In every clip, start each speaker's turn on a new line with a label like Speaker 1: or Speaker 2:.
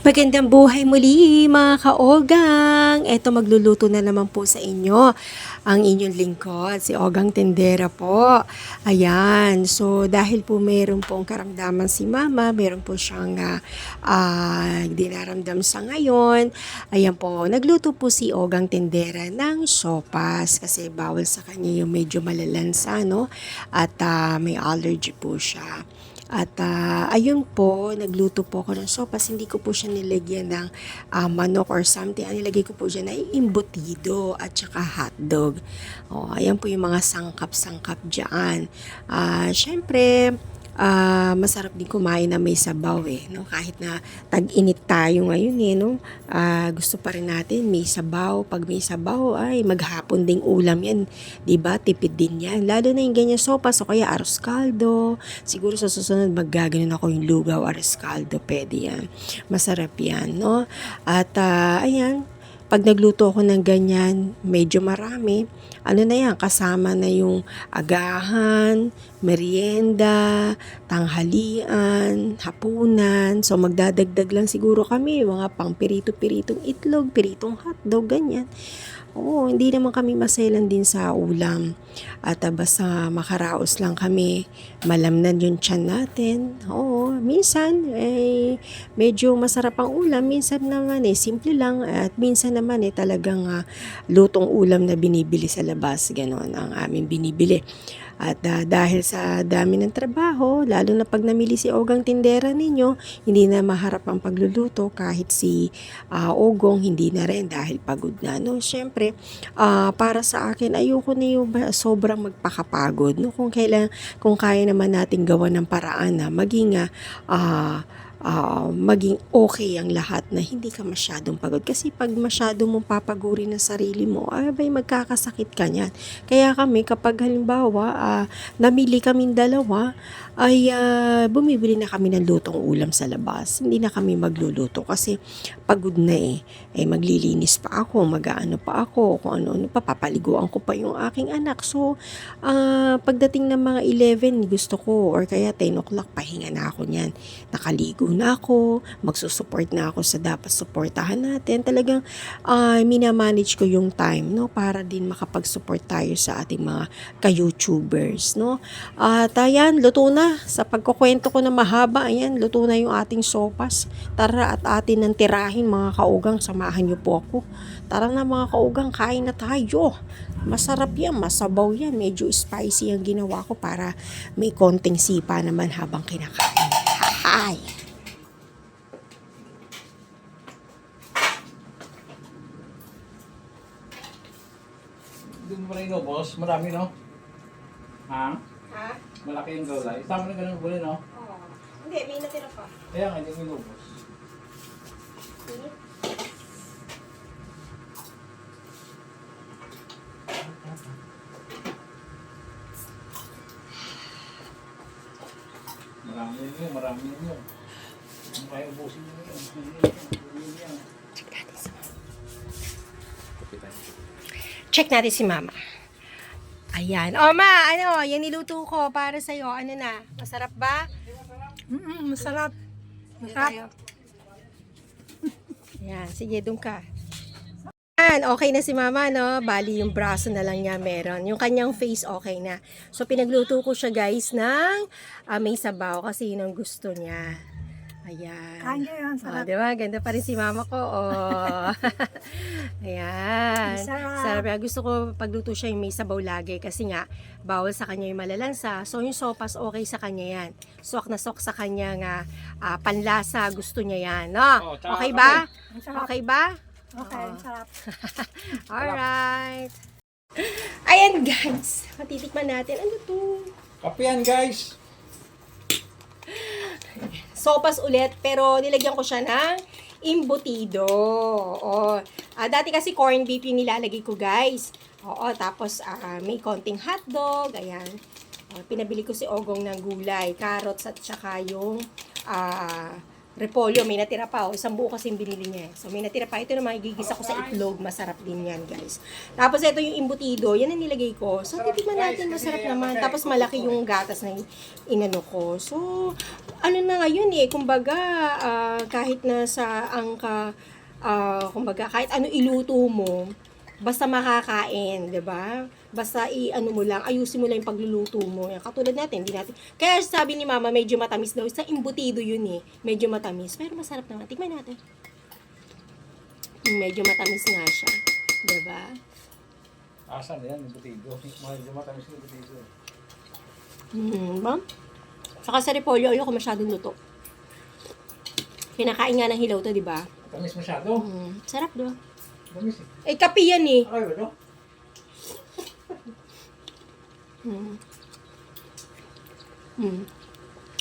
Speaker 1: Magandang buhay muli mga kaogang! Eto magluluto na naman po sa inyo ang inyong lingkod, si Ogang Tendera po. Ayan, so dahil po mayroon pong karamdaman si Mama, mayroon po siyang dinaramdam sa ngayon. Ayan po, nagluto po si Ogang Tendera ng sopas kasi bawal sa kanya yung medyo malalansa, no? At may allergy po siya. At ayun po, nagluto po ako ng sopas. Hindi ko po siya nilagyan ng manok or something. Ang nilagay ko po dyan ay imbutido at saka hotdog. O, ayan po yung mga sangkap-sangkap dyan. Syempre, masarap din kumain na may sabaw no? Kahit na tag-init tayo ngayon no? Gusto pa rin natin may sabaw. Pag may sabaw ay maghapon ding ulam yan, 'di ba? Tipid din yan, lalo na yung ganyan sopas o kaya arroz caldo. Siguro sa susunod maggaganon ako yung lugaw arroz caldo, pwede yan, masarap yan, no? At ayan, pag nagluto ako ng ganyan, medyo marami, ano na yan, kasama na yung agahan, merienda, tanghalian, hapunan. So magdadagdag lang siguro kami, mga pang pirito-piritong itlog, piritong hotdog, ganyan. Oo, hindi naman kami maselan din sa ulam. At basta makaraos lang kami, malamnan yung tiyan natin. Oo, minsan medyo masarap ang ulam, minsan naman simple lang, at minsan naman talagang lutong ulam na binibili sa labas, gano'n ang aming binibili. At dahil sa dami ng trabaho, lalo na pag namili si Ogang Tindera ninyo, hindi na maharap ang pagluluto. Kahit si Ogong, hindi na rin dahil pagod na. No? Siyempre, para sa akin, ayoko na yung sobrang magpakapagod. No? Kung kaya naman natin gawa ng paraan na maging okay ang lahat, na hindi ka masyadong pagod. Kasi pag masyado mong papagurin ang sarili mo, abay magkakasakit ka niyan. Kaya kami, kapag halimbawa namili kaming dalawa, ay bumibili na kami ng lutong ulam sa labas. Hindi na kami magluluto kasi pagod na maglilinis pa ako, mag-aano pa ako, kung ano-ano pa, papaliguan ko pa yung aking anak. So pagdating ng mga 11, gusto ko, or kaya 10 o'clock, pahinga na ako niyan, nakaligo na ako, magsusupport na ako sa dapat suportahan natin. Talagang minamanage ko yung time, no, para din makapag-support tayo sa ating mga ka-YouTubers, no. At ayan, luto na. Sa pagkukwento ko na mahaba, ayan, luto na yung ating sopas. Tara at atin ng tirahin mga kaugang, samahan niyo po ako. Tara na mga kaugang, kain na tayo. Masarap yan, masabaw yan, medyo spicy ang ginawa ko para may konting sipa naman habang kinakain. Hi!
Speaker 2: Hindi mo rin boss, marami no? Ha?
Speaker 1: Ha?
Speaker 2: Malaki yung gulay. Tama na ganun gulay no?
Speaker 1: Oo. Hindi, may natira pa.
Speaker 2: Kaya nga, hindi mo inubos. Marami yun. Kung kaya ubusin mo yun.
Speaker 1: Check natin si Mama. Ayan. O Ma, yan niluto ko para sa'yo. Ano na? Masarap ba?
Speaker 3: Masarap. Masarap.
Speaker 1: Ayan, sige, doon ka. Ayan, okay na si Mama, no? Bali, yung braso na lang niya meron. Yung kanyang face, okay na. So, pinagluto ko siya, guys, ng may sabaw kasi yun ang gusto niya. Ayan.
Speaker 3: Kanya yun, sarap.
Speaker 1: Diba? Ganda pa rin si Mama ko. Oh. Ayan.
Speaker 3: Sarap.
Speaker 1: Sarap. Gusto ko pagluto siya yung may sabaw lagi kasi nga, bawal sa kanya yung malalansa. So, yung sopas, okay sa kanya yan. Sok na sok sa kanya nga panlasa. Gusto niya yan. No?
Speaker 2: Oh, tsaka
Speaker 1: Okay ba?
Speaker 3: Ang sarap.
Speaker 1: Okay ba?
Speaker 3: Okay, ang sarap.
Speaker 1: Alright. Ayan, guys. Matitikman natin. Ano to?
Speaker 2: Kapiyan guys!
Speaker 1: Sopas ulit, pero nilagyan ko siya ng imbutido. Oo. Dati kasi corned beef yung nilalagay ko, guys. Oo, tapos may konting hotdog, ayan. Pinabili ko si Ogong ng gulay, carrots at saka yung repolyo, may natira pa. Isang buo kasi yung binili niya. So, may natira pa. Ito naman, igigisa ko sa itlog. Masarap din yan, guys. Tapos, ito yung imbutido. Yan ang nilagay ko. So, titignan natin. Masarap naman. Tapos, malaki yung gatas na inano ko. So, ano na ngayon kumbaga, kahit na sa kumbaga, kahit ano iluto mo, basta makakain, 'di ba? Basta i-ano mo lang, ayusin mo lang yung pagluluto mo. Yan, katulad natin, hindi natin. Kaya sabi ni Mama, medyo matamis daw. Sa imbutido yun medyo matamis. Pero masarap naman. Tikman natin. Medyo matamis nga siya. 'Di ba?
Speaker 2: Asan yan, yung butido. Medyo matamis yung butido.
Speaker 1: Ba? Saka sa repolyo, ayoko masyadong luto. Kinakain nga ng hilaw to, 'di ba?
Speaker 2: Matamis masyado.
Speaker 1: Sarap, 'di ba?
Speaker 2: Matamis
Speaker 1: Kape yan
Speaker 2: Ay, ano?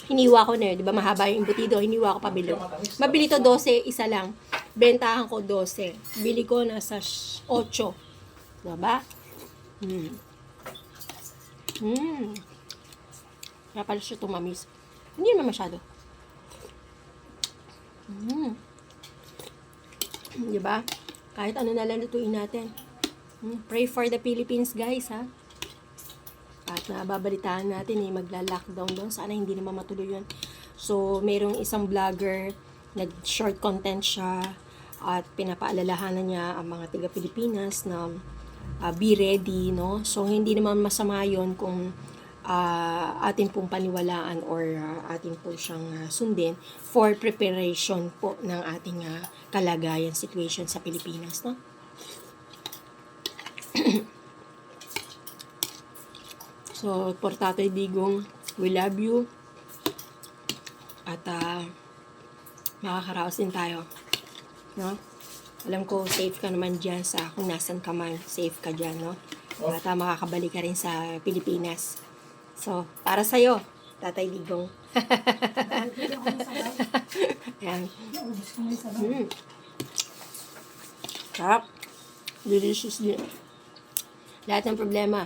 Speaker 1: Hiniwa ko na yun, di ba mahaba yung imbutido, hiniwa ko pabilo. Mabili to 12, isa lang. Bentahan ko 12. Bili ko nasa 8. Diba? Kaya pala siya tumamis. Hindi naman masyado. Diba? Kahit ano na lang lutuin natin. Pray for the Philippines, guys, ha? At nababalitaan natin magla-lockdown doon. Sana hindi naman matuloy yun. So, mayroong isang vlogger, nag-short content siya at pinapaalalahanan niya ang mga taga-Pilipinas na be ready, no? So, hindi naman masama yun kung atin pong paniwalaan or atin po siyang sundin for preparation po ng ating kalagayan, situation sa Pilipinas, no? So, for Tatay Digong, we love you. At makakaraos din tayo. No? Alam ko, safe ka naman dyan sa kung nasan ka man. Safe ka dyan, no? At makakabalik ka rin sa Pilipinas. So, para sa'yo, Tatay Digong. Ayan. Sarap. Delicious din. Lahat ng problema,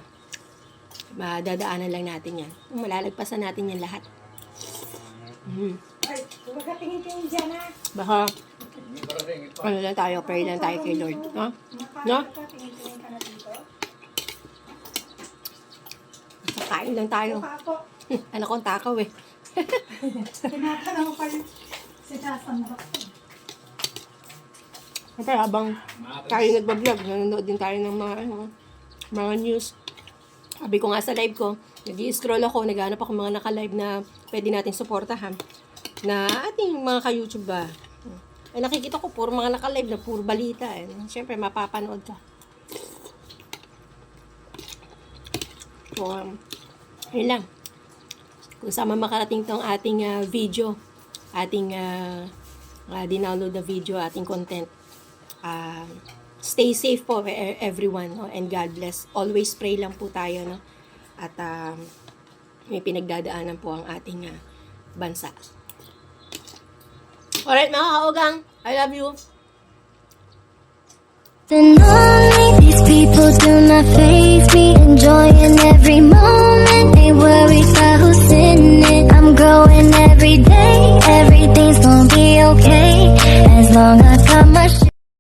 Speaker 1: madadaanan lang natin yan. Malalagpasan natin yan lahat.
Speaker 3: Ay, tingin kayo dyan ha.
Speaker 1: Baka, ano lang tayo, pray lang tayo kay Lord. No? No?
Speaker 3: Tingin ka na dito.
Speaker 1: Kain lang tayo.
Speaker 3: Ako,
Speaker 1: Anak kong takaw eh.
Speaker 3: tinatanong pa rin si Jasamba.
Speaker 1: Siyempre, habang tayo nagbablog, nanonood din tayo ng mga news. Sabi ko nga sa live ko, nag-i-scroll ako, naghanap ako mga naka-live na pwede natin suportahan. Na ating mga ka-YouTube ba. Ay nakikita ko, puro mga naka-live na puro balita. Siyempre, mapapanood ka. So, yun lang. Kung saan makarating tong ating video, ating dinownload na video, ating content. Stay safe po everyone, no? And God bless. Always pray lang po tayo, no? At may pinagdadaanan po ang ating bansa. Alright mga kaugang, I love you.
Speaker 4: And only these people do not faze me, enjoying every moment.